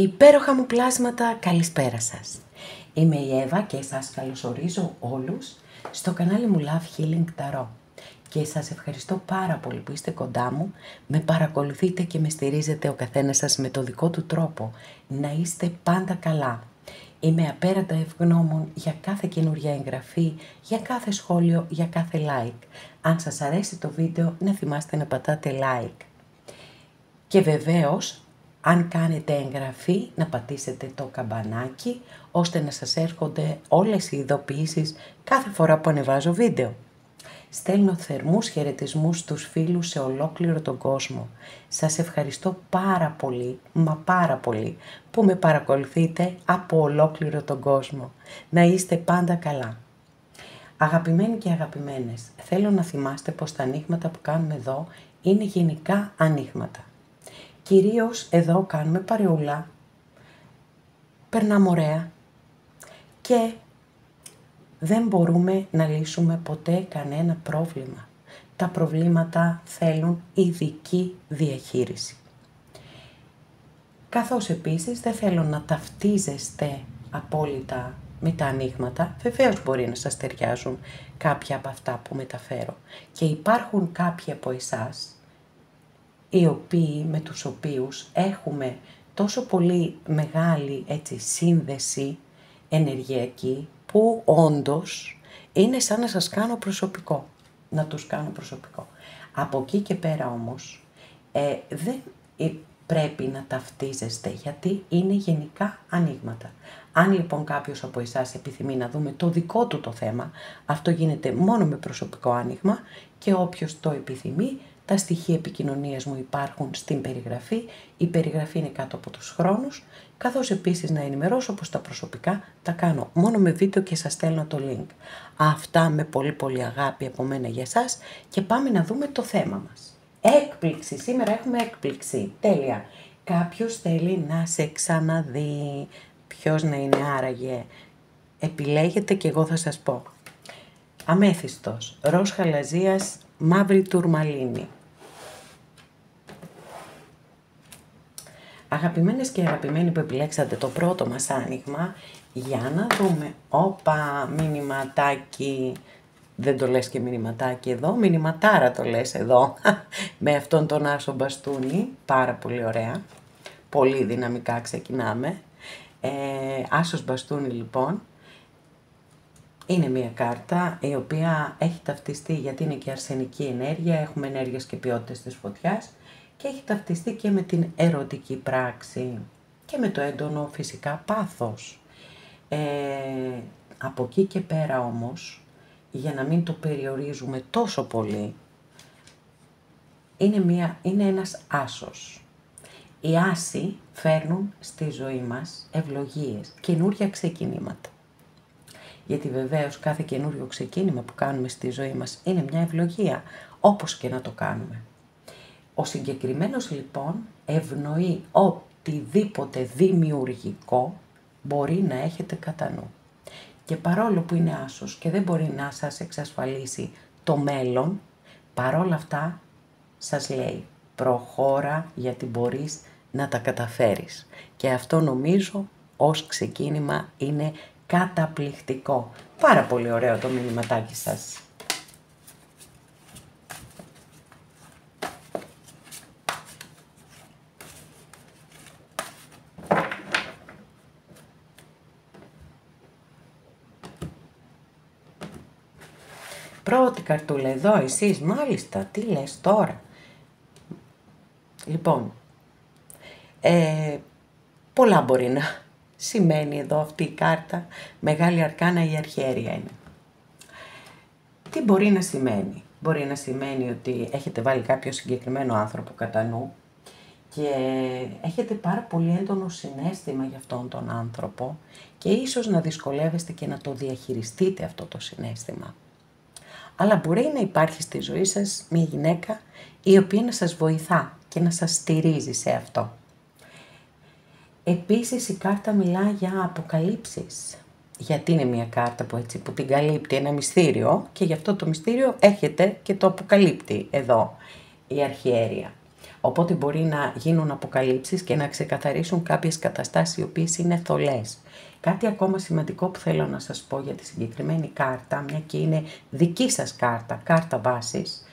Υπέροχα μου πλάσματα, καλησπέρα σας. Είμαι η Εύα και σας καλωσορίζω όλους στο κανάλι μου Love Healing Tarot. Και σας ευχαριστώ πάρα πολύ που είστε κοντά μου, με παρακολουθείτε και με στηρίζετε ο καθένας σας με το δικό του τρόπο. Να είστε πάντα καλά. Είμαι απέραντα ευγνώμων για κάθε καινούργια εγγραφή, για κάθε σχόλιο, για κάθε like. Αν σας αρέσει το βίντεο, να θυμάστε να πατάτε like. Και βεβαίως, αν κάνετε εγγραφή, να πατήσετε το καμπανάκι, ώστε να σας έρχονται όλες οι ειδοποιήσεις κάθε φορά που ανεβάζω βίντεο. Στέλνω θερμούς χαιρετισμούς στους φίλους σε ολόκληρο τον κόσμο. Σας ευχαριστώ πάρα πολύ, μα πάρα πολύ, που με παρακολουθείτε από ολόκληρο τον κόσμο. Να είστε πάντα καλά. Αγαπημένοι και αγαπημένες, θέλω να θυμάστε πως τα ανοίγματα που κάνουμε εδώ είναι γενικά ανοίγματα. Κυρίως εδώ κάνουμε παρεούλα, περνάμε ωραία και δεν μπορούμε να λύσουμε ποτέ κανένα πρόβλημα. Τα προβλήματα θέλουν ειδική διαχείριση. Καθώς επίσης δεν θέλω να ταυτίζεστε απόλυτα με τα ανοίγματα, βεβαίως μπορεί να σας ταιριάζουν κάποια από αυτά που μεταφέρω. Και υπάρχουν κάποιοι από εσάς, με τους οποίους έχουμε τόσο πολύ μεγάλη σύνδεση ενεργειακή, που όντως είναι σαν να σας κάνω προσωπικό, να τους κάνω προσωπικό. Από εκεί και πέρα όμως δεν πρέπει να ταυτίζεστε, γιατί είναι γενικά ανοίγματα. Αν λοιπόν κάποιος από εσάς επιθυμεί να δούμε το δικό του το θέμα, αυτό γίνεται μόνο με προσωπικό άνοιγμα και όποιος το επιθυμεί, τα στοιχεία επικοινωνίας μου υπάρχουν στην περιγραφή. Η περιγραφή είναι κάτω από τους χρόνους, καθώς επίσης να ενημερώσω πως τα προσωπικά τα κάνω μόνο με βίντεο και σας στέλνω το link. Αυτά με πολύ πολύ αγάπη από μένα για εσάς και πάμε να δούμε το θέμα μας. Έκπληξη, σήμερα έχουμε έκπληξη, τέλεια. Κάποιος θέλει να σε ξαναδεί. Ποιος να είναι άραγε? Επιλέγετε και εγώ θα σας πω. Αμέθιστος, ροζ χαλαζίας, μαύρη τουρμαλίνη. Αγαπημένες και αγαπημένοι που επιλέξατε το πρώτο μας άνοιγμα, για να δούμε. Όπα, μηνυματάκι. Δεν το λες και μηνυματάκι εδώ, μηνυματάρα το λες εδώ. Με αυτόν τον άσο μπαστούνι, πάρα πολύ ωραία. Πολύ δυναμικά ξεκινάμε. Άσος μπαστούνι λοιπόν. Είναι μια κάρτα η οποία έχει ταυτιστεί, γιατί είναι και αρσενική ενέργεια, έχουμε ενέργειες και ποιότητες της φωτιάς, και έχει ταυτιστεί και με την ερωτική πράξη και με το έντονο φυσικά πάθος. Από εκεί και πέρα όμως, για να μην το περιορίζουμε τόσο πολύ, είναι ένας άσος. Οι άσοι φέρνουν στη ζωή μας ευλογίες, καινούρια ξεκινήματα. Γιατί βεβαίως κάθε καινούριο ξεκίνημα που κάνουμε στη ζωή μας είναι μια ευλογία, όπως και να το κάνουμε. Ο συγκεκριμένος λοιπόν ευνοεί οτιδήποτε δημιουργικό μπορεί να έχετε κατά νου. Και παρόλο που είναι άσος και δεν μπορεί να σας εξασφαλίσει το μέλλον, παρόλα αυτά σας λέει προχώρα, γιατί μπορείς να τα καταφέρεις. Και αυτό νομίζω ως ξεκίνημα είναι καταπληκτικό. Πάρα πολύ ωραίο το μηνυματάκι σας. Πρώτη καρτούλα εδώ, εσείς μάλιστα, τι λες τώρα? Λοιπόν, πολλά μπορεί να σημαίνει εδώ αυτή η κάρτα. Μεγάλη αρκάνα η αρχιέρεια είναι. Τι μπορεί να σημαίνει? Μπορεί να σημαίνει ότι έχετε βάλει κάποιο συγκεκριμένο άνθρωπο κατά νου και έχετε πάρα πολύ έντονο συναίσθημα για αυτόν τον άνθρωπο και ίσως να δυσκολεύεστε και να το διαχειριστείτε αυτό το συναίσθημα. Αλλά μπορεί να υπάρχει στη ζωή σας μια γυναίκα η οποία να σας βοηθά και να σας στηρίζει σε αυτό. Επίσης η κάρτα μιλά για αποκαλύψεις. Γιατί είναι μια κάρτα που την καλύπτει ένα μυστήριο και γι' αυτό το μυστήριο έρχεται και το αποκαλύπτει εδώ η αρχιέρεια. Οπότε μπορεί να γίνουν αποκαλύψεις και να ξεκαθαρίσουν κάποιες καταστάσεις οι οποίες είναι θολές. Κάτι ακόμα σημαντικό που θέλω να σας πω για τη συγκεκριμένη κάρτα, μια και είναι δική σας κάρτα, κάρτα βάσης,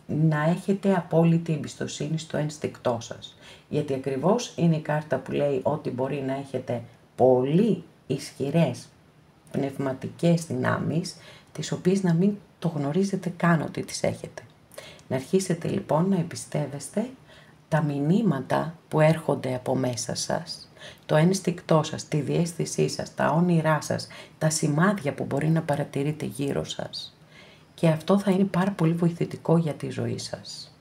να έχετε απόλυτη εμπιστοσύνη στο ένστικτό σας. Γιατί ακριβώς είναι η κάρτα που λέει ότι μπορεί να έχετε πολύ ισχυρές πνευματικές δυνάμεις, τις οποίες να μην το γνωρίζετε καν ότι τις έχετε. Να αρχίσετε λοιπόν να εμπιστεύεστε τα μηνύματα που έρχονται από μέσα σας, το ένστικτό σας, τη διαίσθησή σας, τα όνειρά σας, τα σημάδια που μπορεί να παρατηρείτε γύρω σας. Και αυτό θα είναι πάρα πολύ βοηθητικό για τη ζωή σας.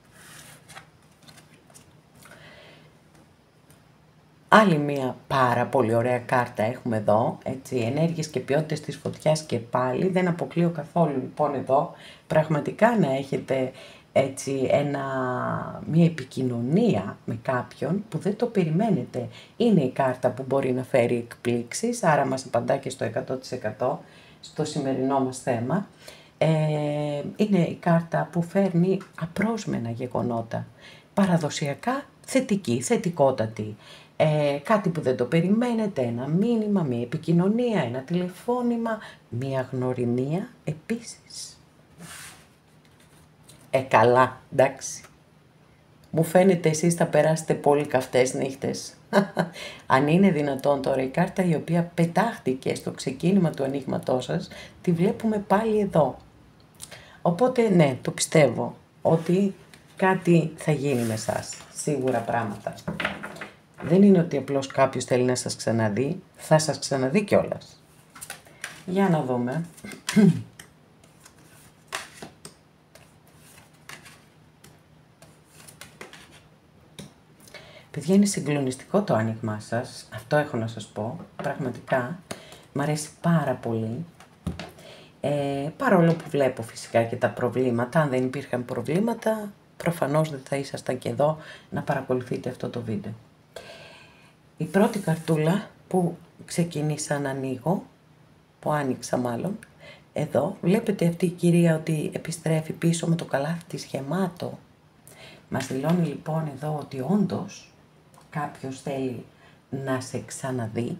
Άλλη μία πάρα πολύ ωραία κάρτα έχουμε εδώ, έτσι, ενέργειες και ποιότητες της φωτιάς και πάλι. Δεν αποκλείω καθόλου λοιπόν εδώ πραγματικά να έχετε έτσι μία επικοινωνία με κάποιον που δεν το περιμένετε. Είναι η κάρτα που μπορεί να φέρει εκπλήξεις, άρα μας απαντά και στο 100% στο σημερινό μας θέμα. Είναι η κάρτα που φέρνει απρόσμενα γεγονότα, παραδοσιακά θετική, θετικότατη. Κάτι που δεν το περιμένετε, ένα μήνυμα, μία επικοινωνία, ένα τηλεφώνημα, μία γνωριμία επίσης. Καλά, εντάξει. Μου φαίνεται εσείς θα περάσετε πολύ καυτές νύχτες. Αν είναι δυνατόν τώρα η κάρτα η οποία πετάχτηκε στο ξεκίνημα του ανοίγματός σας, τη βλέπουμε πάλι εδώ. Οπότε ναι, το πιστεύω ότι κάτι θα γίνει με εσάς, σίγουρα πράγματα. Δεν είναι ότι απλώς κάποιος θέλει να σας ξαναδεί, θα σας ξαναδεί κιόλας. Για να δούμε. Παιδιά, είναι συγκλονιστικό το άνοιγμά σας, αυτό έχω να σας πω, πραγματικά. Μ' αρέσει πάρα πολύ. Παρόλο που βλέπω φυσικά και τα προβλήματα, αν δεν υπήρχαν προβλήματα, προφανώς δεν θα ήσασταν και εδώ να παρακολουθείτε αυτό το βίντεο. Η πρώτη καρτούλα που ξεκινήσα να ανοίγω, που άνοιξα μάλλον, εδώ βλέπετε αυτή η κυρία ότι επιστρέφει πίσω με το καλάθι της γεμάτο. Μας δηλώνει λοιπόν εδώ ότι όντως κάποιος θέλει να σε ξαναδεί,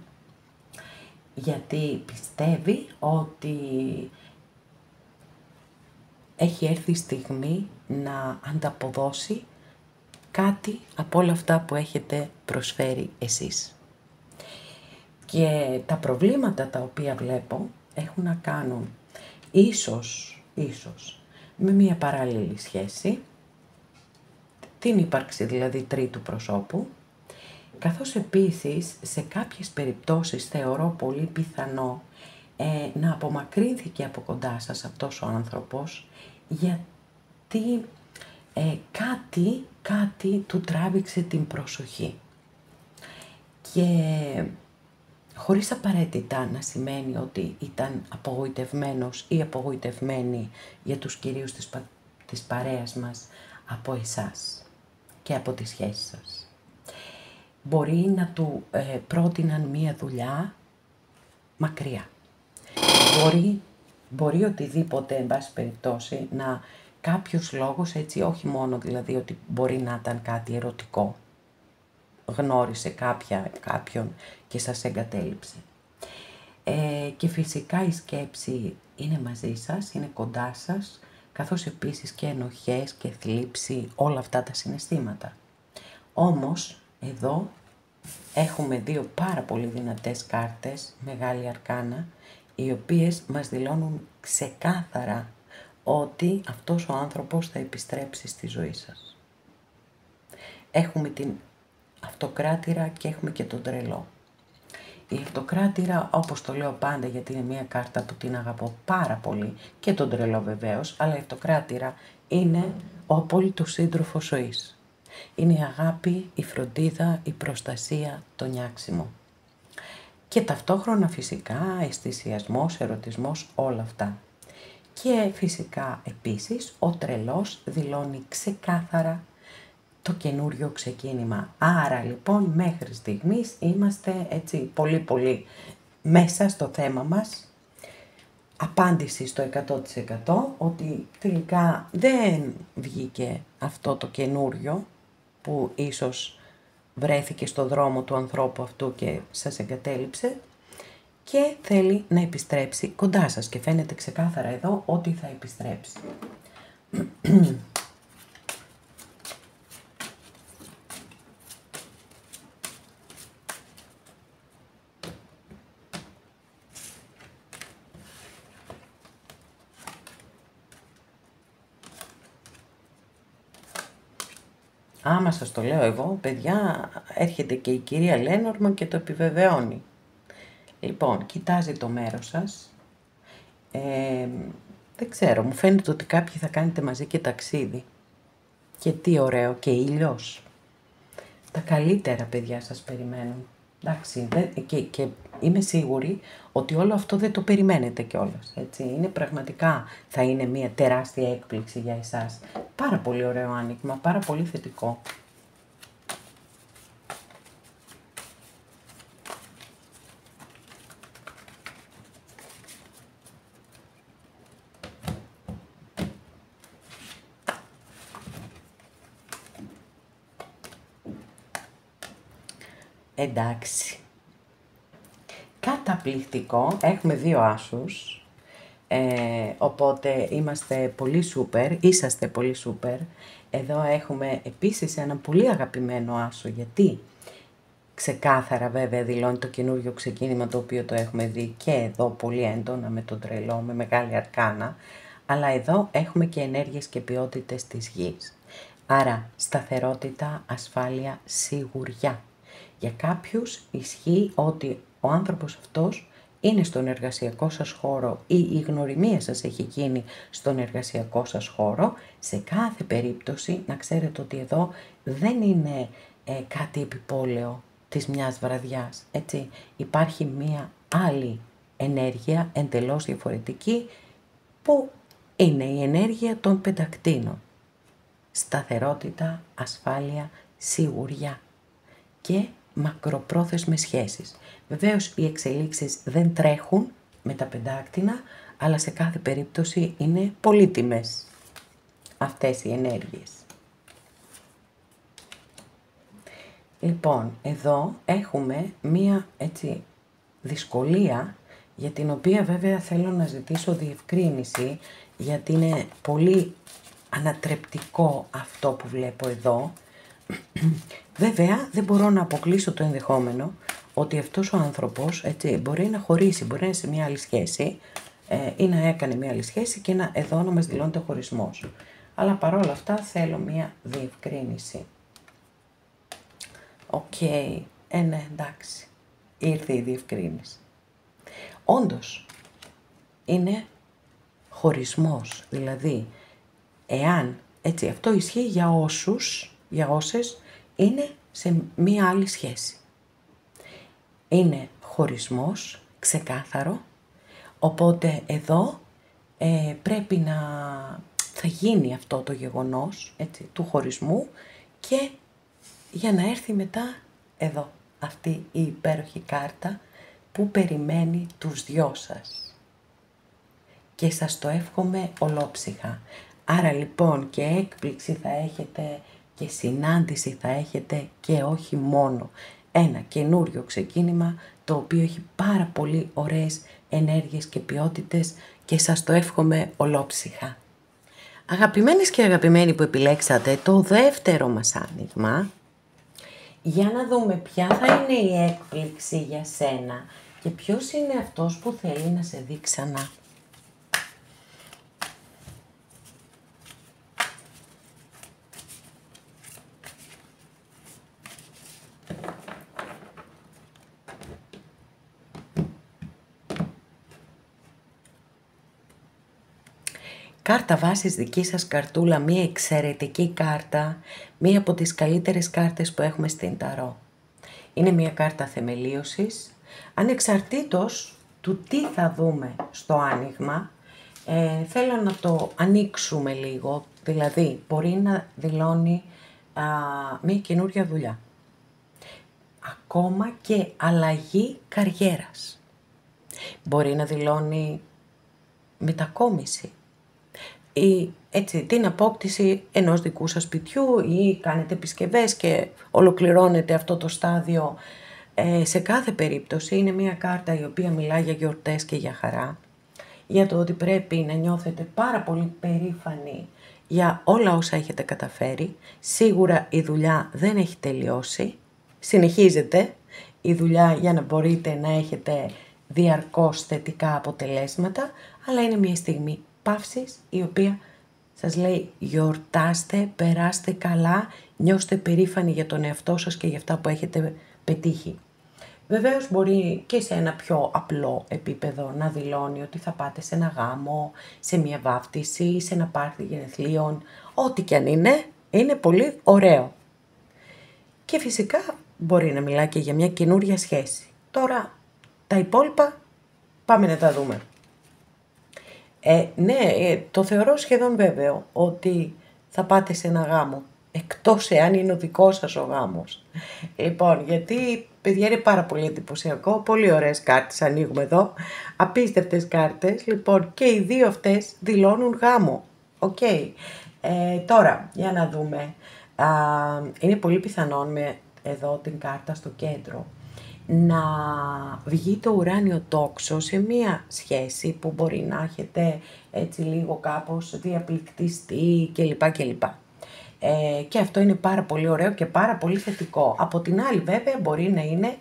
γιατί πιστεύει ότι έχει έρθει η στιγμή να ανταποδώσει κάτι από όλα αυτά που έχετε προσφέρει εσείς. Και τα προβλήματα τα οποία βλέπω έχουν να κάνουν ίσως με μια παράλληλη σχέση, την ύπαρξη δηλαδή τρίτου προσώπου, καθώς επίσης σε κάποιες περιπτώσεις θεωρώ πολύ πιθανό να απομακρύνθηκε από κοντά σας αυτός ο άνθρωπος, γιατί κάτι του τράβηξε την προσοχή. Και χωρίς απαραίτητα να σημαίνει ότι ήταν απογοητευμένος ή απογοητευμένη για τους κυρίους της παρέας μας από εσάς και από τις σχέσεις σας. Μπορεί να του πρότειναν μία δουλειά μακριά. Μπορεί οτιδήποτε, εν πάση περιπτώσει, να κάποιος λόγος, έτσι, όχι μόνο δηλαδή ότι μπορεί να ήταν κάτι ερωτικό. Γνώρισε κάποιον και σας εγκατέλειψε. Και φυσικά η σκέψη είναι μαζί σας, είναι κοντά σας, καθώς επίσης και ενοχές και θλίψη, όλα αυτά τα συναισθήματα. Όμως, εδώ έχουμε δύο πάρα πολύ δυνατές κάρτες, μεγάλη αρκάνα, οι οποίες μας δηλώνουν ξεκάθαρα ότι αυτός ο άνθρωπος θα επιστρέψει στη ζωή σας. Έχουμε την αυτοκράτηρα και έχουμε και τον τρελό. Η αυτοκράτηρα, όπως το λέω πάντα, γιατί είναι μια κάρτα που την αγαπώ πάρα πολύ, και τον τρελό βεβαίως, αλλά η αυτοκράτηρα είναι ο απόλυτος σύντροφος ζωής. Είναι η αγάπη, η φροντίδα, η προστασία, το νιάξιμο. Και ταυτόχρονα φυσικά αισθησιασμός, ερωτισμός, όλα αυτά. Και φυσικά επίσης ο τρελός δηλώνει ξεκάθαρα το καινούριο ξεκίνημα. Άρα λοιπόν μέχρι στιγμής είμαστε έτσι πολύ μέσα στο θέμα μας. Απάντηση στο 100% ότι τελικά δεν βγήκε αυτό το καινούριο που ίσως βρέθηκε στο δρόμο του ανθρώπου αυτού και σας εγκατέλειψε και θέλει να επιστρέψει κοντά σας και φαίνεται ξεκάθαρα εδώ ότι θα επιστρέψει. Άμα σας το λέω εγώ, παιδιά, έρχεται και η κυρία Λένορμαν και το επιβεβαιώνει. Λοιπόν, κοιτάζει το μέρος σας. Δεν ξέρω, μου φαίνεται ότι κάποιοι θα κάνετε μαζί και ταξίδι. Και τι ωραίο, και ήλιος. Τα καλύτερα, παιδιά, σας περιμένουν. Εντάξει, και είμαι σίγουρη ότι όλο αυτό δεν το περιμένετε κιόλας, έτσι. Είναι πραγματικά, θα είναι μια τεράστια έκπληξη για εσάς. Πάρα πολύ ωραίο άνοιγμα, πάρα πολύ θετικό. Εντάξει. Καταπληκτικό. Έχουμε 2 άσους. Οπότε είμαστε πολύ σούπερ. Είσαστε πολύ σούπερ. Εδώ έχουμε επίσης ένα πολύ αγαπημένο άσο. Γιατί ξεκάθαρα βέβαια δηλώνει το καινούριο ξεκίνημα, το οποίο το έχουμε δει και εδώ πολύ έντονα με τον τρελό, με μεγάλη αρκάνα. Αλλά εδώ έχουμε και ενέργειες και ποιότητες της γης. Άρα σταθερότητα, ασφάλεια, σιγουριά. Για κάποιους ισχύει ότι ο άνθρωπος αυτός είναι στον εργασιακό σας χώρο ή η γνωριμία σας έχει γίνει στον εργασιακό σας χώρο. Σε κάθε περίπτωση να ξέρετε ότι εδώ δεν είναι κάτι επιπόλαιο της μιας βραδιάς, έτσι. Υπάρχει μια άλλη ενέργεια εντελώς διαφορετική που είναι η ενέργεια των πεντακτήνων. Σταθερότητα, ασφάλεια, σιγουριά και μακροπρόθεσμες σχέσεις. Βεβαίως οι εξελίξεις δεν τρέχουν με τα πεντάκτηνα, αλλά σε κάθε περίπτωση είναι πολύτιμες αυτές οι ενέργειες. Λοιπόν, εδώ έχουμε μία έτσι δυσκολία, για την οποία βέβαια θέλω να ζητήσω διευκρίνηση, γιατί είναι πολύ ανατρεπτικό αυτό που βλέπω εδώ. Βέβαια δεν μπορώ να αποκλείσω το ενδεχόμενο ότι αυτός ο άνθρωπος, έτσι, μπορεί να χωρίσει, μπορεί να είναι σε μια άλλη σχέση ή να έκανε μια άλλη σχέση και εδώ να μας δηλώνεται χωρισμός. Αλλά παρόλα αυτά θέλω μια διευκρίνηση. Οκ, ναι, εντάξει, ήρθε η διευκρίνηση. Όντως, είναι χωρισμός, δηλαδή, εάν, έτσι, αυτό ισχύει για όσους, για όσες είναι σε μία άλλη σχέση. Είναι χωρισμός, ξεκάθαρο, οπότε εδώ πρέπει να θα γίνει αυτό το γεγονός, έτσι, του χωρισμού και για να έρθει μετά εδώ αυτή η υπέροχη κάρτα που περιμένει τους δυο σας. Και σας το εύχομαι ολόψυχα. Άρα λοιπόν και έκπληξη θα έχετε και συνάντηση θα έχετε και όχι μόνο. Ένα καινούριο ξεκίνημα το οποίο έχει πάρα πολύ ωραίες ενέργειες και ποιότητες και σας το εύχομαι ολόψυχα. Αγαπημένες και αγαπημένοι που επιλέξατε το δεύτερο μας άνοιγμα, για να δούμε ποια θα είναι η έκπληξη για σένα και ποιος είναι αυτός που θέλει να σε δει ξανά. Κάρτα βάσης δική σας καρτούλα, μία εξαιρετική κάρτα, μία από τις καλύτερες κάρτες που έχουμε στην Ταρό. Είναι μία κάρτα θεμελίωσης, ανεξαρτήτως του τι θα δούμε στο άνοιγμα, θέλω να το ανοίξουμε λίγο, δηλαδή μπορεί να δηλώνει μία καινούρια δουλειά. Ακόμα και αλλαγή καριέρας. Μπορεί να δηλώνει μετακόμιση. ή έτσι, την απόκτηση ενός δικού σας σπιτιού ή κάνετε επισκευές και ολοκληρώνετε αυτό το στάδιο. Σε κάθε περίπτωση είναι μια κάρτα η οποία μιλά για γιορτές και για χαρά, για το ότι πρέπει να νιώθετε πάρα πολύ περήφανοι για όλα όσα έχετε καταφέρει. Σίγουρα η δουλειά δεν έχει τελειώσει, συνεχίζεται η δουλειά για να μπορείτε να έχετε διαρκώς θετικά αποτελέσματα, αλλά είναι μια στιγμή παύσης η οποία σας λέει γιορτάστε, περάστε καλά, νιώστε περήφανοι για τον εαυτό σας και για αυτά που έχετε πετύχει. Βεβαίως μπορεί και σε ένα πιο απλό επίπεδο να δηλώνει ότι θα πάτε σε ένα γάμο, σε μια βάφτιση, σε ένα πάρτι γενεθλίων, ό,τι και αν είναι πολύ ωραίο. Και φυσικά μπορεί να μιλάει και για μια καινούρια σχέση. Τώρα τα υπόλοιπα πάμε να τα δούμε. Ναι, το θεωρώ σχεδόν βέβαιο ότι θα πάτε σε ένα γάμο, εκτός εάν είναι ο δικός σας ο γάμος. Λοιπόν, γιατί παιδιά είναι πάρα πολύ εντυπωσιακό, πολύ ωραίες κάρτες ανοίγουμε εδώ, απίστευτες κάρτες, λοιπόν και οι δύο αυτές δηλώνουν γάμο. Οκ. Τώρα, για να δούμε, είναι πολύ πιθανόν με εδώ την κάρτα στο κέντρο να βγει το ουράνιο τόξο σε μία σχέση που μπορεί να έχετε έτσι λίγο κάπως διαπληκτιστεί κλπ. Και αυτό είναι πάρα πολύ ωραίο και πάρα πολύ θετικό. Από την άλλη βέβαια μπορεί να είναι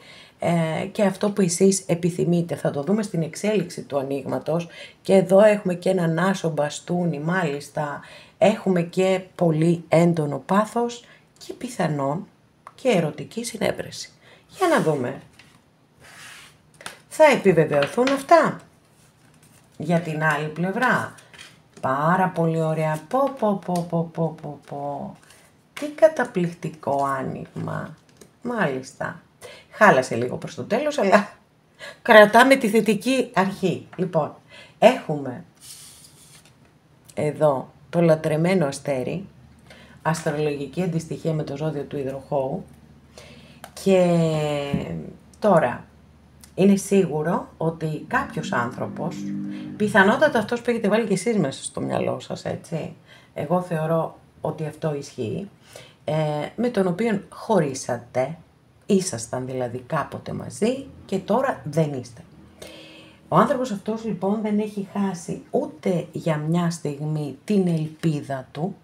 και αυτό που εσείς επιθυμείτε. Θα το δούμε στην εξέλιξη του ανοίγματος και εδώ έχουμε και έναν άσο μπαστούνι, μάλιστα έχουμε και πολύ έντονο πάθος και πιθανόν και ερωτική συνέβρεση. Για να δούμε. Θα επιβεβαιωθούν αυτά. Για την άλλη πλευρά. Πάρα πολύ ωραία. Τι καταπληκτικό άνοιγμα. Μάλιστα. Χάλασε λίγο προς το τέλος, αλλά κρατάμε τη θετική αρχή. Λοιπόν, έχουμε εδώ το λατρεμένο αστέρι, αστρολογική αντιστοιχεία με το ζώδιο του υδροχόου. Και τώρα είναι σίγουρο ότι κάποιος άνθρωπος, πιθανότατα αυτός που έχετε βάλει και εσείς μέσα στο μυαλό σας, έτσι, εγώ θεωρώ ότι αυτό ισχύει, με τον οποίο χωρίσατε, ήσασταν δηλαδή κάποτε μαζί και τώρα δεν είστε. Ο άνθρωπος αυτός λοιπόν δεν έχει χάσει ούτε για μια στιγμή την ελπίδα του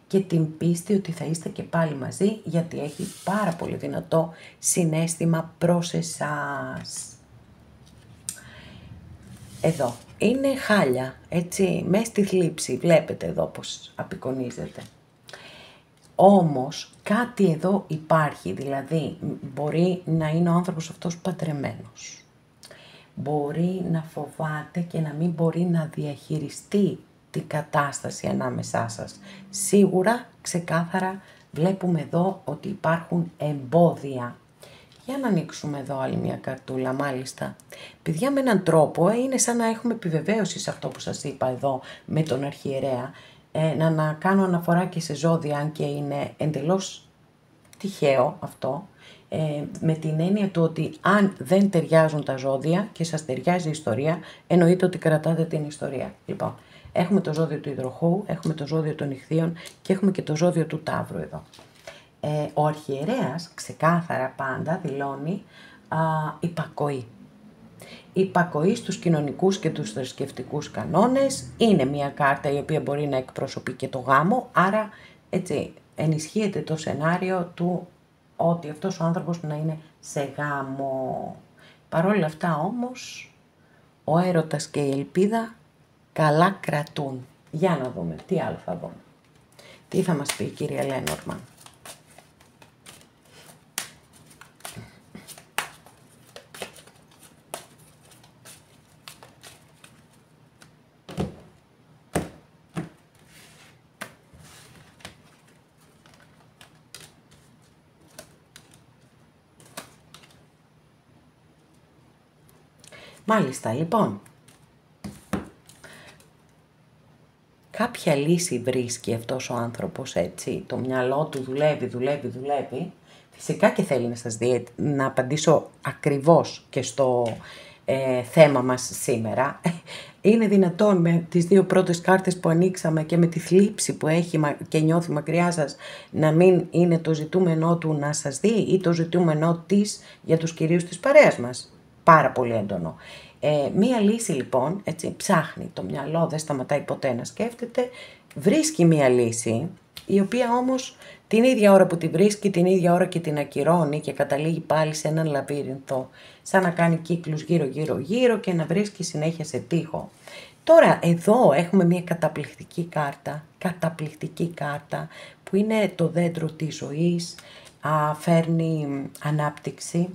και την πίστη ότι θα είστε και πάλι μαζί, γιατί έχει πάρα πολύ δυνατό συναίσθημα προς εσάς. Εδώ είναι χάλια, έτσι, μέσα στη θλίψη, βλέπετε εδώ πως απεικονίζεται. Όμως κάτι εδώ υπάρχει, δηλαδή μπορεί να είναι ο άνθρωπος αυτός παντρεμένος. Μπορεί να φοβάται και να μην μπορεί να διαχειριστεί την κατάσταση ανάμεσά σας. Σίγουρα, ξεκάθαρα, βλέπουμε εδώ ότι υπάρχουν εμπόδια. Για να ανοίξουμε εδώ άλλη μια καρτούλα, μάλιστα. Παιδιά, με έναν τρόπο είναι σαν να έχουμε επιβεβαίωση σε αυτό που σας είπα εδώ με τον αρχιερέα. Να κάνω αναφορά και σε ζώδια, αν και είναι εντελώς τυχαίο αυτό. Με την έννοια του ότι αν δεν ταιριάζουν τα ζώδια και σας ταιριάζει η ιστορία, εννοείται ότι κρατάτε την ιστορία. Λοιπόν, έχουμε το ζώδιο του υδροχόου, έχουμε το ζώδιο των ιχθύων και έχουμε και το ζώδιο του ταύρου εδώ. Ο αρχιερέας ξεκάθαρα πάντα δηλώνει υπακοή. Υπακοή στους κοινωνικούς και τους θρησκευτικούς κανόνες. Είναι μια κάρτα η οποία μπορεί να εκπροσωπεί και το γάμο, άρα έτσι ενισχύεται το σενάριο του ότι αυτός ο άνθρωπος να είναι σε γάμο. Παρ' όλα αυτά όμως, ο έρωτας και η ελπίδα καλά κρατούν. Για να δούμε, τι άλλο θα δούμε. Τι θα μας πει η κυρία Λένορμαν. Μάλιστα, λοιπόν, κάποια λύση βρίσκει αυτός ο άνθρωπος, έτσι, το μυαλό του δουλεύει, φυσικά και θέλει να σας δει, να απαντήσω ακριβώς και στο θέμα μας σήμερα, Είναι δυνατόν με τις δύο πρώτες κάρτες που ανοίξαμε και με τη θλίψη που έχει και νιώθει μακριά σας να μην είναι το ζητούμενό του να σας δει ή το ζητούμενό της για τους κυρίους της παρέας μας? Πάρα πολύ έντονο. Μία λύση λοιπόν, έτσι ψάχνει το μυαλό, δεν σταματάει ποτέ να σκέφτεται, βρίσκει μία λύση, η οποία όμως την ίδια ώρα που τη βρίσκει, την ίδια ώρα και την ακυρώνει και καταλήγει πάλι σε έναν λαβύρινθο, σαν να κάνει κύκλους γύρω γύρω γύρω και να βρίσκει συνέχεια σε τοίχο. Τώρα εδώ έχουμε μια καταπληκτική κάρτα που είναι το δέντρο της ζωής, φέρνει ανάπτυξη,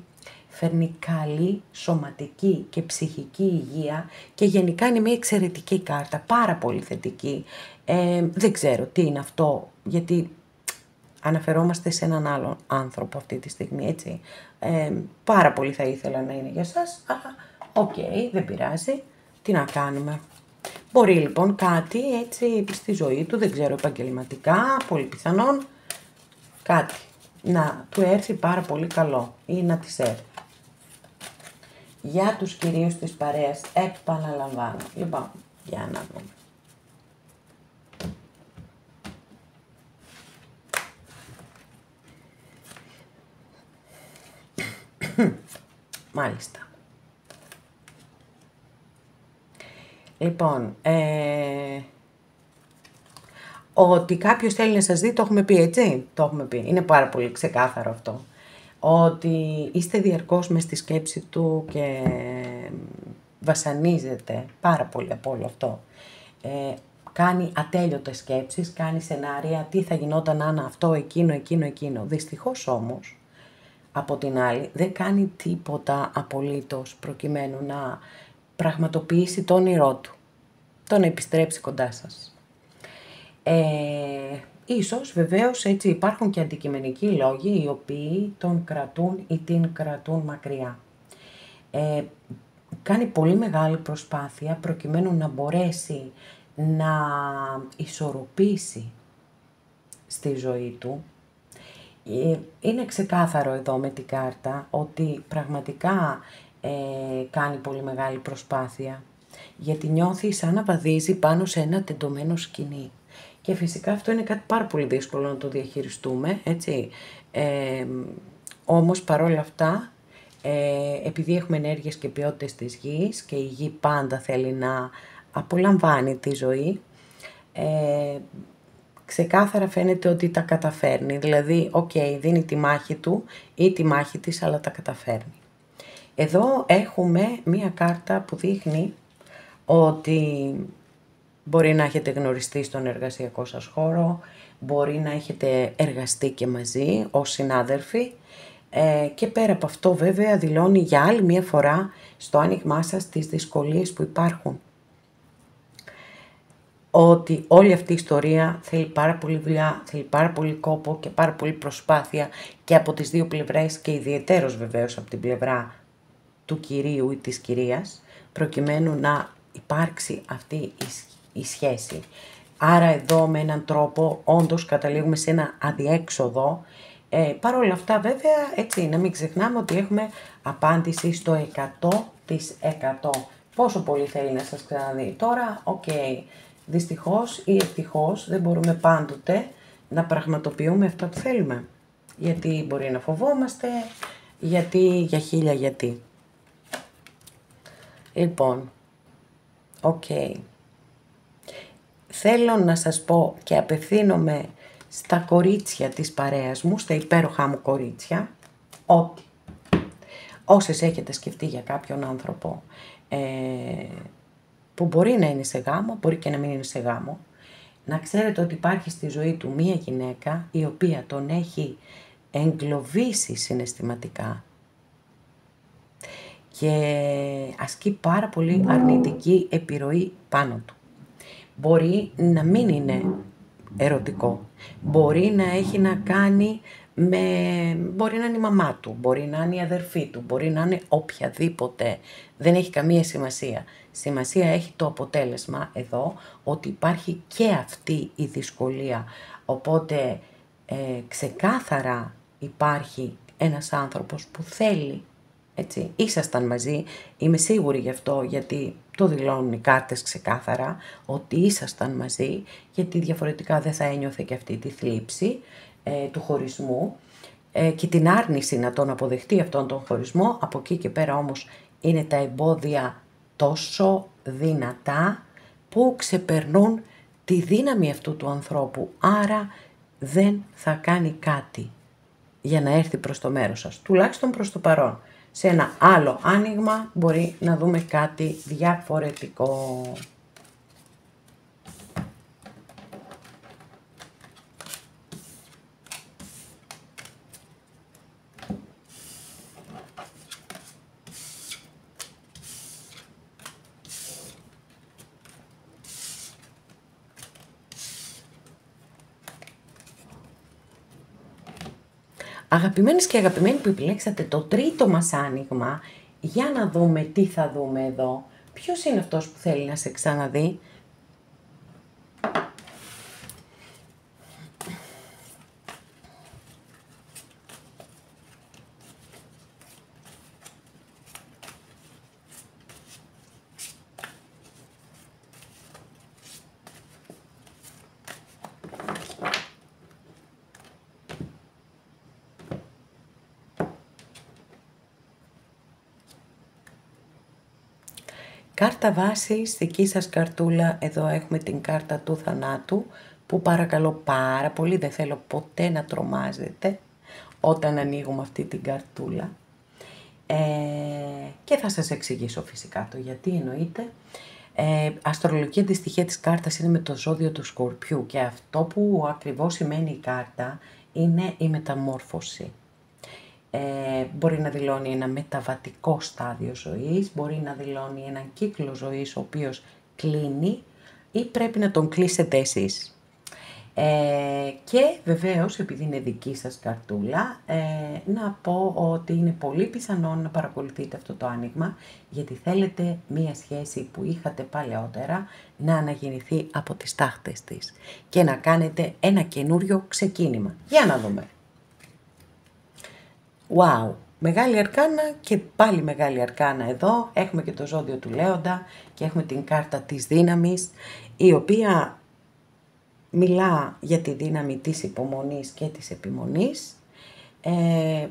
φέρνει καλή σωματική και ψυχική υγεία και γενικά είναι μια εξαιρετική κάρτα, πάρα πολύ θετική. Δεν ξέρω τι είναι αυτό, γιατί αναφερόμαστε σε έναν άλλον άνθρωπο αυτή τη στιγμή, έτσι. Πάρα πολύ θα ήθελα να είναι για σας, οκ, δεν πειράζει, τι να κάνουμε. Μπορεί λοιπόν κάτι έτσι στη ζωή του, δεν ξέρω, επαγγελματικά, πολύ πιθανόν, κάτι να του έρθει πάρα πολύ καλό ή να της έρθει. Για τους κυρίους της παρέας, επαναλαμβάνω. Λοιπόν, για να δούμε. Μάλιστα. Λοιπόν, ότι κάποιος θέλει να σας δει, το έχουμε πει, έτσι. Το έχουμε πει. Είναι πάρα πολύ ξεκάθαρο αυτό. Ότι είστε διαρκώς μες στη σκέψη του και βασανίζετε πάρα πολύ από όλο αυτό. Κάνει ατέλειωτες σκέψεις, κάνει σενάρια, τι θα γινόταν αν αυτό, εκείνο. Δυστυχώς όμως, από την άλλη, δεν κάνει τίποτα απολύτως προκειμένου να πραγματοποιήσει το όνειρό του, το να επιστρέψει κοντά σας. Ίσως βεβαίως έτσι υπάρχουν και αντικειμενικοί λόγοι οι οποίοι τον κρατούν ή την κρατούν μακριά. Κάνει πολύ μεγάλη προσπάθεια προκειμένου να μπορέσει να ισορροπήσει στη ζωή του. Είναι ξεκάθαρο εδώ με την κάρτα ότι πραγματικά κάνει πολύ μεγάλη προσπάθεια, γιατί νιώθει σαν να βαδίζει πάνω σε ένα τεντωμένο σκηνή. Και φυσικά αυτό είναι κάτι πάρα πολύ δύσκολο να το διαχειριστούμε, έτσι. Όμως παρόλα αυτά, επειδή έχουμε ενέργειες και ποιότητες της γης και η γη πάντα θέλει να απολαμβάνει τη ζωή, ξεκάθαρα φαίνεται ότι τα καταφέρνει. Δηλαδή, δίνει τη μάχη του ή τη μάχη της, αλλά τα καταφέρνει. Εδώ έχουμε μία κάρτα που δείχνει ότι μπορεί να έχετε γνωριστεί στον εργασιακό σας χώρο, μπορεί να έχετε εργαστεί και μαζί ως συνάδελφοι και πέρα από αυτό βέβαια δηλώνει για άλλη μία φορά στο άνοιγμά σας τις δυσκολίες που υπάρχουν. Ότι όλη αυτή η ιστορία θέλει πάρα πολύ δουλειά, θέλει πάρα πολύ κόπο και πάρα πολύ προσπάθεια και από τις δύο πλευρές και ιδιαιτέρως βεβαίως από την πλευρά του κυρίου ή της κυρίας, προκειμένου να υπάρξει αυτή η σχέση. Άρα εδώ με έναν τρόπο όντως καταλήγουμε σε ένα αδιέξοδο. Παρ' όλα αυτά βέβαια, έτσι να μην ξεχνάμε ότι έχουμε απάντηση στο 100%. Πόσο πολύ θέλει να σας ξαναδεί. Τώρα, δυστυχώς ή ευτυχώς δεν μπορούμε πάντοτε να πραγματοποιούμε αυτά που θέλουμε. Γιατί μπορεί να φοβόμαστε, για χίλια γιατί. Λοιπόν, θέλω να σας πω και απευθύνομαι στα κορίτσια της παρέας μου, στα υπέροχά μου κορίτσια, ότι όσες έχετε σκεφτεί για κάποιον άνθρωπο που μπορεί να είναι σε γάμο, μπορεί και να μην είναι σε γάμο, να ξέρετε ότι υπάρχει στη ζωή του μία γυναίκα η οποία τον έχει εγκλωβίσει συναισθηματικά και ασκεί πάρα πολύ αρνητική επιρροή πάνω του. Μπορεί να μην είναι ερωτικό, μπορεί να έχει να κάνει μπορεί να είναι η μαμά του, μπορεί να είναι η αδερφή του, μπορεί να είναι οποιαδήποτε, δεν έχει καμία σημασία. Σημασία έχει το αποτέλεσμα εδώ, ότι υπάρχει και αυτή η δυσκολία, οπότε ξεκάθαρα υπάρχει ένας άνθρωπος που θέλει, έτσι, ήσασταν μαζί, είμαι σίγουρη γι' αυτό, γιατί το δηλώνουν οι κάρτες ξεκάθαρα, ότι ήσασταν μαζί, γιατί διαφορετικά δεν θα ένιωθε και αυτή τη θλίψη του χωρισμού και την άρνηση να τον αποδεχτεί αυτόν τον χωρισμό. Από εκεί και πέρα όμως είναι τα εμπόδια τόσο δυνατά που ξεπερνούν τη δύναμη αυτού του ανθρώπου, άρα δεν θα κάνει κάτι για να έρθει προς το μέρος σας, τουλάχιστον προς το παρόν. Σε ένα άλλο άνοιγμα μπορεί να δούμε κάτι διαφορετικό. Αγαπημένες και αγαπημένοι που επιλέξατε το τρίτο μας άνοιγμα, για να δούμε τι θα δούμε εδώ. Ποιος είναι αυτός που θέλει να σε ξαναδεί? Κάρτα βάσης, δική σας καρτούλα, εδώ έχουμε την κάρτα του θανάτου, που παρακαλώ πάρα πολύ, δεν θέλω ποτέ να τρομάζετε όταν ανοίγουμε αυτή την καρτούλα. Και θα σας εξηγήσω φυσικά το γιατί εννοείται. Αστρολογική αντιστοιχεία της κάρτας είναι με το ζώδιο του Σκορπιού και αυτό που ακριβώς σημαίνει η κάρτα είναι η μεταμόρφωση. Μπορεί να δηλώνει ένα μεταβατικό στάδιο ζωής, μπορεί να δηλώνει έναν κύκλο ζωής ο οποίος κλείνει ή πρέπει να τον κλείσετε εσείς. Και βεβαίως, επειδή είναι δική σας καρτούλα, να πω ότι είναι πολύ πιθανό να παρακολουθείτε αυτό το άνοιγμα, γιατί θέλετε μία σχέση που είχατε παλαιότερα να αναγεννηθεί από τις τάχτες της και να κάνετε ένα καινούριο ξεκίνημα. Για να δούμε. Wow, μεγάλη αρκάνα και πάλι μεγάλη αρκάνα εδώ. Έχουμε και το ζώδιο του Λέοντα και έχουμε την κάρτα της δύναμης, η οποία μιλά για τη δύναμη της υπομονής και της επιμονής.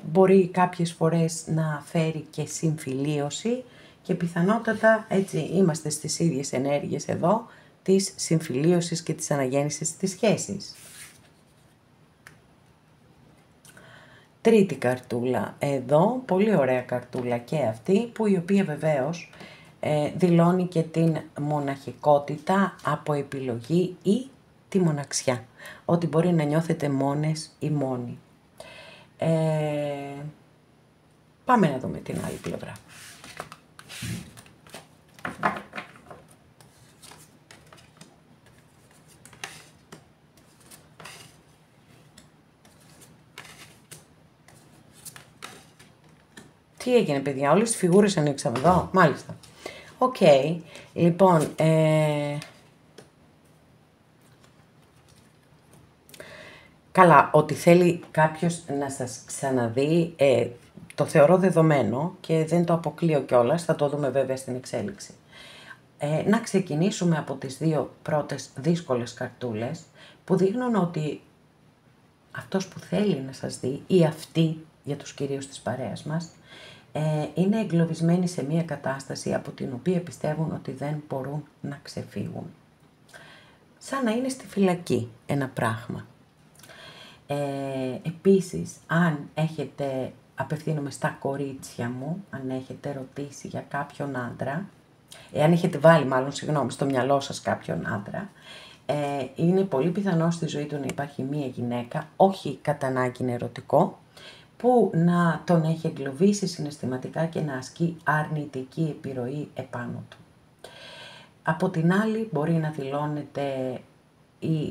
Μπορεί κάποιες φορές να φέρει και συμφιλίωση και πιθανότατα έτσι είμαστε στις ίδιες ενέργειες εδώ της συμφιλίωσης και της αναγέννησης της σχέσης. Τρίτη καρτούλα εδώ, πολύ ωραία καρτούλα και αυτή, που η οποία βεβαίως δηλώνει και την μοναχικότητα από επιλογή ή τη μοναξιά. Ότι μπορεί να νιώθετε μόνες ή μόνοι. Πάμε να δούμε την άλλη πλευρά. Τι έγινε παιδιά, όλες τις φιγούρες ανοίξαμε εδώ, μάλιστα. Οκ, λοιπόν, καλά, ότι θέλει κάποιος να σας ξαναδεί, το θεωρώ δεδομένο και δεν το αποκλείω κιόλας, θα το δούμε βέβαια στην εξέλιξη. Να ξεκινήσουμε από τις δύο πρώτες δύσκολες καρτούλες που δείχνουν ότι αυτός που θέλει να σας δει ή αυτή, για τους κυρίους της παρέας μας, είναι εγκλωβισμένοι σε μια κατάσταση από την οποία πιστεύουν ότι δεν μπορούν να ξεφύγουν. Σαν να είναι στη φυλακή ένα πράγμα. Επίσης, αν έχετε, απευθύνομαι στα κορίτσια μου, αν έχετε ρωτήσει για κάποιον άντρα, αν έχετε βάλει μάλλον, στο μυαλό σας κάποιον άντρα, είναι πολύ πιθανό στη ζωή του να υπάρχει μία γυναίκα, όχι κατά ανάγκη ερωτικό, που να τον έχει εγκλωβίσει συναισθηματικά και να ασκεί αρνητική επιρροή επάνω του. Από την άλλη μπορεί να δηλώνεται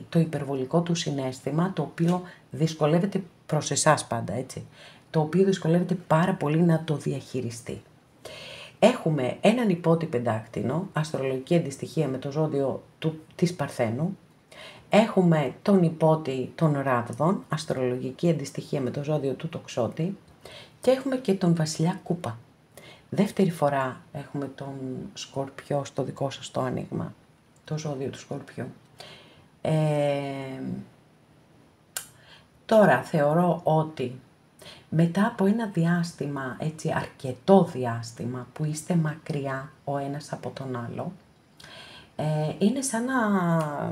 το υπερβολικό του συναίσθημα, το οποίο δυσκολεύεται προς εσάς πάντα, έτσι, το οποίο δυσκολεύεται πάρα πολύ να το διαχειριστεί. Έχουμε έναν υπότι πεντάκτηνο, αστρολογική αντιστοιχεία με το ζώδιο της Παρθένου. Έχουμε τον υπότι των Ράβδων, αστρολογική αντιστοιχεία με το ζώδιο του Τοξότη. Και έχουμε και τον βασιλιά Κούπα. Δεύτερη φορά έχουμε τον Σκορπιό στο δικό σας το άνοιγμα, το ζώδιο του Σκορπιού. Τώρα θεωρώ ότι μετά από ένα διάστημα, έτσι αρκετό διάστημα, που είστε μακριά ο ένας από τον άλλο, είναι σαν να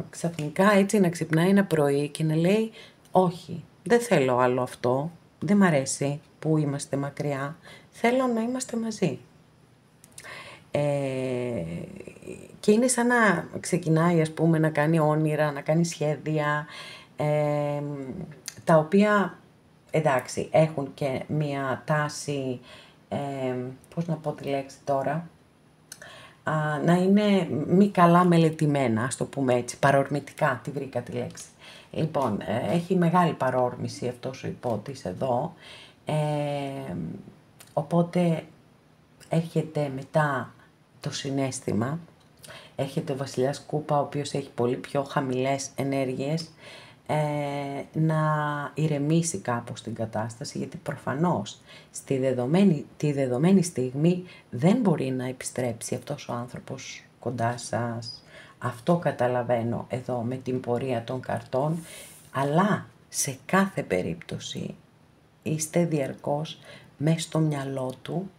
ξαφνικά έτσι να ξυπνάει ένα πρωί και να λέει όχι, δεν θέλω άλλο αυτό, δεν μ' αρέσει που είμαστε μακριά, θέλω να είμαστε μαζί. Και είναι σαν να ξεκινάει, ας πούμε, να κάνει όνειρα, να κάνει σχέδια, τα οποία, εντάξει, έχουν και μία τάση, πώς να πω τη λέξη τώρα, να είναι μη καλά μελετημένα, ας το πούμε έτσι, παρορμητικά, τη βρήκα τη λέξη. Λοιπόν, έχει μεγάλη παρόρμηση αυτός ο υπότης εδώ, οπότε έρχεται μετά το συναίσθημα, έρχεται ο βασιλιάς Κούπα, ο οποίος έχει πολύ πιο χαμηλές ενέργειες, να ηρεμήσει κάπως την κατάσταση, γιατί προφανώς τη δεδομένη στιγμή δεν μπορεί να επιστρέψει αυτός ο άνθρωπος κοντά σας. Αυτό καταλαβαίνω εδώ με την πορεία των καρτών, αλλά σε κάθε περίπτωση είστε διαρκώς μέσα στο μυαλό του,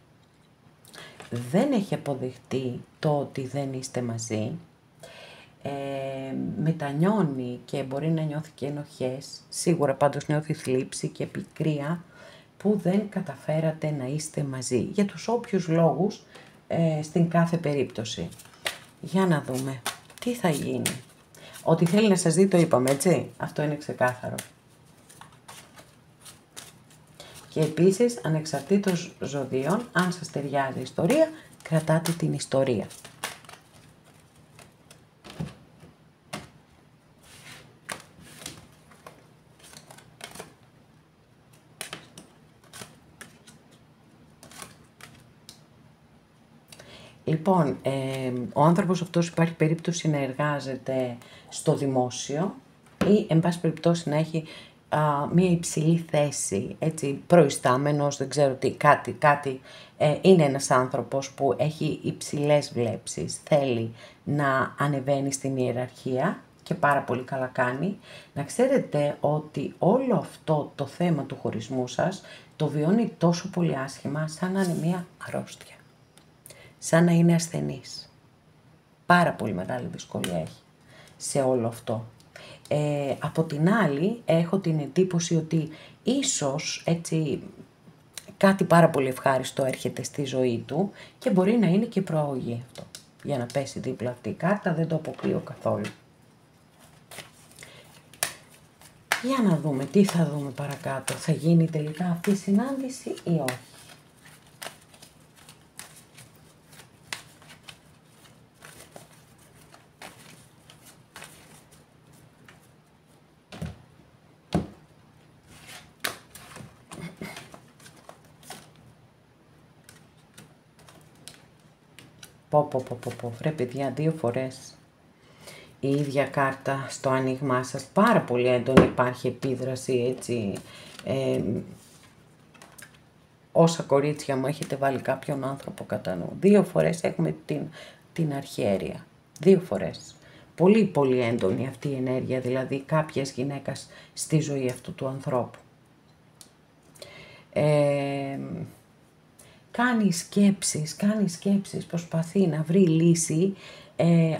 δεν έχει αποδειχτεί το ότι δεν είστε μαζί, μετανιώνει και μπορεί να νιώθει και ενοχές, σίγουρα πάντως νιώθει θλίψη και πικρία που δεν καταφέρατε να είστε μαζί, για τους όποιους λόγους, στην κάθε περίπτωση. Για να δούμε τι θα γίνει. Ότι θέλει να σας δει το είπαμε, έτσι, αυτό είναι ξεκάθαρο. Και επίσης, ανεξαρτήτως ζωδίων, αν σας ταιριάζει η ιστορία, κρατάτε την ιστορία. Λοιπόν, ο άνθρωπος αυτός υπάρχει περίπτωση να εργάζεται στο δημόσιο ή, εν πάση περιπτώσει, να έχει μία υψηλή θέση, έτσι, προϊστάμενος, δεν ξέρω τι, κάτι. Είναι ένας άνθρωπος που έχει υψηλές βλέψεις, θέλει να ανεβαίνει στην ιεραρχία και πάρα πολύ καλά κάνει. Να ξέρετε ότι όλο αυτό το θέμα του χωρισμού σας το βιώνει τόσο πολύ άσχημα, σαν να είναι μία αρρώστια. Σαν να είναι ασθενής. Πάρα πολύ μεγάλη δυσκολία έχει σε όλο αυτό. Από την άλλη, έχω την εντύπωση ότι ίσως έτσι κάτι πάρα πολύ ευχάριστο έρχεται στη ζωή του και μπορεί να είναι και προαγωγή αυτό. Για να πέσει δίπλα αυτή η κάρτα, δεν το αποκλείω καθόλου. Για να δούμε τι θα δούμε παρακάτω. Θα γίνει τελικά αυτή η συνάντηση ή όχι. Ρε παιδιά, 2 φορές η ίδια κάρτα στο άνοιγμά σας. Πάρα πολύ έντονη υπάρχει επίδραση, έτσι. Όσα κορίτσια μου έχετε βάλει κάποιον άνθρωπο κατά νου. 2 φορές έχουμε την αρχιέρεια. 2 φορές. Πολύ πολύ έντονη αυτή η ενέργεια, δηλαδή κάποιες γυναίκας στη ζωή αυτού του ανθρώπου. Κάνει σκέψεις, προσπαθεί να βρει λύση,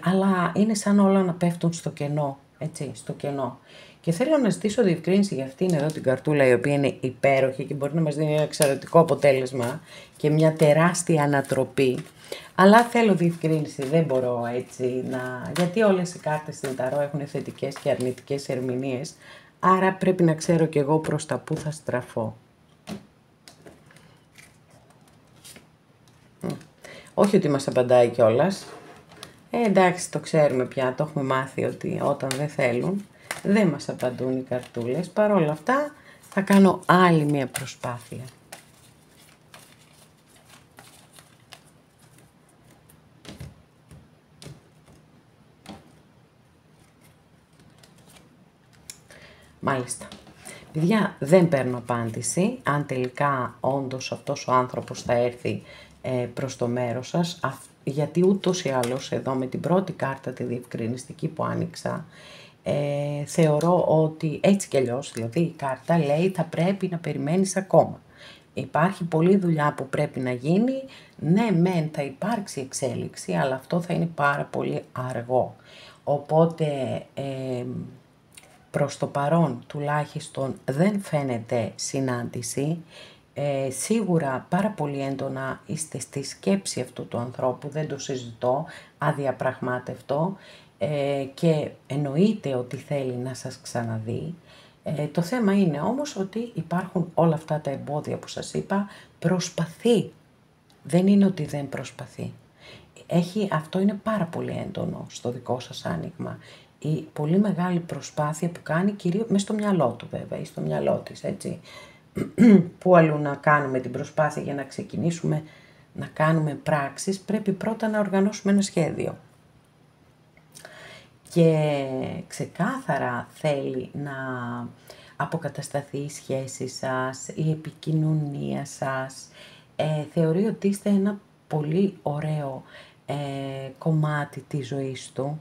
αλλά είναι σαν όλα να πέφτουν στο κενό, έτσι, στο κενό. Και θέλω να ζητήσω διευκρίνηση για αυτήν εδώ την καρτούλα, η οποία είναι υπέροχη και μπορεί να μας δίνει ένα εξαιρετικό αποτέλεσμα και μια τεράστια ανατροπή. Αλλά θέλω διευκρίνηση, δεν μπορώ έτσι γιατί όλες οι κάρτες στην Ταρό έχουν θετικές και αρνητικές ερμηνείες, άρα πρέπει να ξέρω κι εγώ προς τα που θα στραφώ. Όχι ότι μας απαντάει κιόλας. Εντάξει, το ξέρουμε πια, το έχουμε μάθει ότι όταν δεν θέλουν, δεν μας απαντούν οι καρτούλες. Παρ' όλα αυτά, θα κάνω άλλη μια προσπάθεια. Μάλιστα. Παιδιά, δεν παίρνω απάντηση. Αν τελικά όντως αυτός ο άνθρωπος θα έρθει προς το μέρος σας, γιατί ούτως ή άλλως εδώ με την πρώτη κάρτα, τη διευκρινιστική που άνοιξα, θεωρώ ότι έτσι κι αλλιώς, δηλαδή η κάρτα λέει θα πρέπει να περιμένεις ακόμα. Υπάρχει πολλή δουλειά που πρέπει να γίνει, ναι μεν θα υπάρξει εξέλιξη, αλλά αυτό θα είναι πάρα πολύ αργό. Οπότε προς το παρόν τουλάχιστον δεν φαίνεται συνάντηση. Σίγουρα πάρα πολύ έντονα είστε στη σκέψη αυτού του ανθρώπου, δεν το συζητώ, αδιαπραγμάτευτο, και εννοείται ότι θέλει να σας ξαναδεί. Το θέμα είναι όμως ότι υπάρχουν όλα αυτά τα εμπόδια που σας είπα, προσπαθεί, δεν είναι ότι δεν προσπαθεί. Αυτό είναι πάρα πολύ έντονο στο δικό σας άνοιγμα. Η πολύ μεγάλη προσπάθεια που κάνει, κυρίως μες στο μυαλό του βέβαια ή στο μυαλό της, έτσι. Πού αλλού να κάνουμε την προσπάθεια για να ξεκινήσουμε να κάνουμε πράξεις, πρέπει πρώτα να οργανώσουμε ένα σχέδιο. Και ξεκάθαρα θέλει να αποκατασταθεί η σχέση σας, η επικοινωνία σας. Θεωρεί ότι είστε ένα πολύ ωραίο κομμάτι της ζωής του.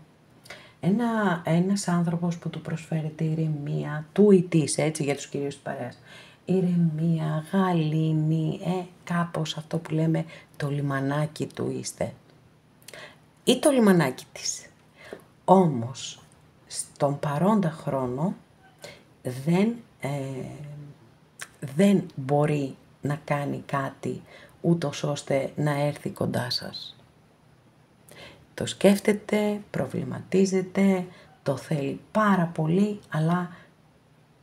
Ένας άνθρωπος που του προσφέρεται ηρεμία, του ή της, έτσι για τους κυρίους της παρέας. Ηρεμία, γαλήνη, κάπως αυτό που λέμε το λιμανάκι του είστε. Ή το λιμανάκι της. Όμως, στον παρόντα χρόνο δεν μπορεί να κάνει κάτι ούτως ώστε να έρθει κοντά σας. Το σκέφτεται, προβληματίζεται, το θέλει πάρα πολύ, αλλά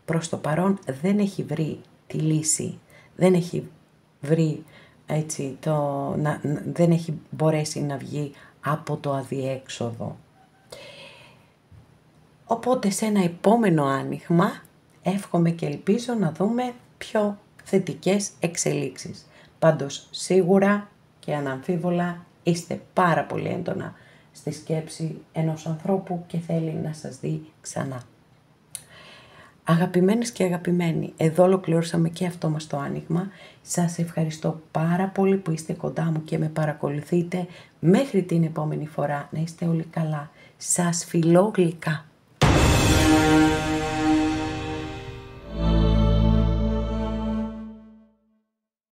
προς το παρόν δεν έχει βρει τη λύση, δεν έχει βρει έτσι, δεν έχει μπορέσει να βγει από το αδιέξοδο. Οπότε σε ένα επόμενο άνοιγμα εύχομαι και ελπίζω να δούμε πιο θετικές εξελίξεις. Πάντως σίγουρα και αναμφίβολα είστε πάρα πολύ έντονα στη σκέψη ενός ανθρώπου και θέλει να σας δει ξανά. Αγαπημένες και αγαπημένοι, εδώ ολοκληρώσαμε και αυτό μας το άνοιγμα. Σας ευχαριστώ πάρα πολύ που είστε κοντά μου και με παρακολουθείτε. Μέχρι την επόμενη φορά να είστε όλοι καλά. Σας φιλώ γλυκά.